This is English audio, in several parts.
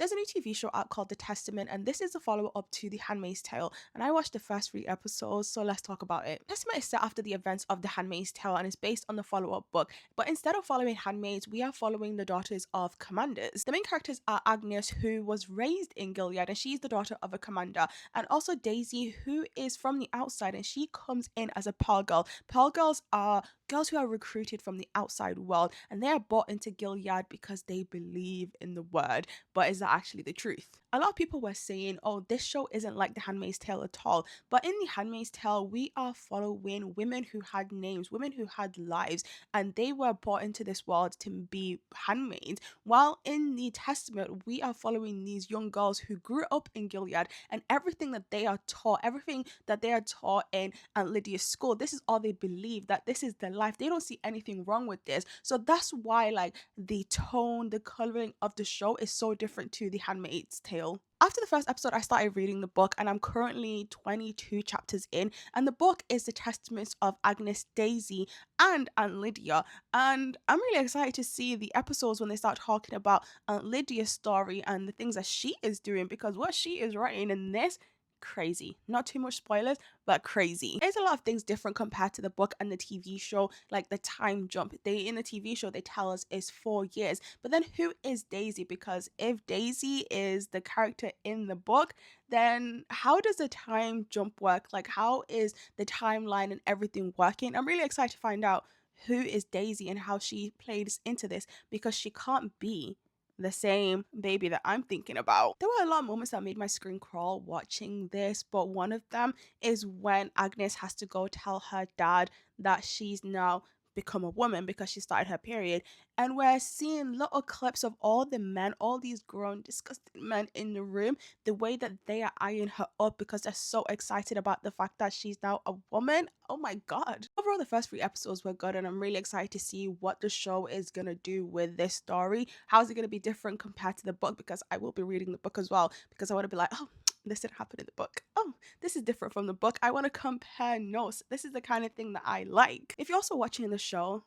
There's a new TV show out called The Testament, and this is a follow up to The Handmaid's Tale. And I watched the first 3 episodes, so let's talk about it. Testament is set after the events of The Handmaid's Tale and is based on the follow up book. But instead of following handmaids, we are following the daughters of commanders. The main characters are Agnes, who was raised in Gilead, and she's the daughter of a commander, and also Daisy, who is from the outside, and she comes in as a Pearl Girl. Pearl Girls are girls who are recruited from the outside world, and they are brought into Gilead because they believe in the word. But is that actually the truth? A lot of people were saying, oh, this show isn't like The Handmaid's Tale at all. But in The Handmaid's Tale, we are following women who had names, women who had lives, and they were brought into this world to be handmaids. While in the Testament, we are following these young girls who grew up in Gilead, and everything that they are taught, everything that they are taught in Aunt Lydia's school, this is all they believe, that this is their life. They don't see anything wrong with this. So that's why, like, the tone, the coloring of the show is so different to The Handmaid's Tale. After the first episode, I started reading the book, and I'm currently 22 chapters in. And the book is the testaments of Agnes, Daisy, and Aunt Lydia. And I'm really excited to see the episodes when they start talking about Aunt Lydia's story and the things that she is doing, because what she is writing in this, crazy. Not too much spoilers, but crazy. There's a lot of things different compared to the book and the TV show, like the time jump. In the TV show, they tell us is 4 years. But then who is Daisy? Because if Daisy is the character in the book, then how does the time jump work? Like, how is the timeline and everything working? I'm really excited to find out who is Daisy and how she plays into this, because she can't be the same baby that I'm thinking about. There were a lot of moments that made my screen crawl watching this, but one of them is when Agnes has to go tell her dad that she's now become a woman because she started her period. And we're seeing little clips of all the men, all these grown, disgusting men in the room, the way that they are eyeing her up because they're so excited about the fact that she's now a woman. Oh my god. Overall, the first 3 episodes were good, and I'm really excited to see what the show is gonna do with this story. How is it gonna be different compared to the book? Because I will be reading the book as well, because I want to be like, oh, this didn't happen in the book. Oh, this is different from the book. I want to compare notes. This is the kind of thing that I like. If you're also watching the show,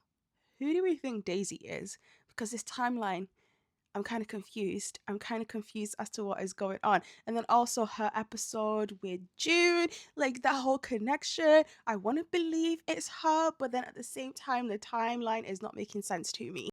who do we think Daisy is? Because this timeline, I'm kind of confused. I'm kind of confused as to what is going on. And then also her episode with June, like that whole connection. I want to believe it's her, but then at the same time, the timeline is not making sense to me.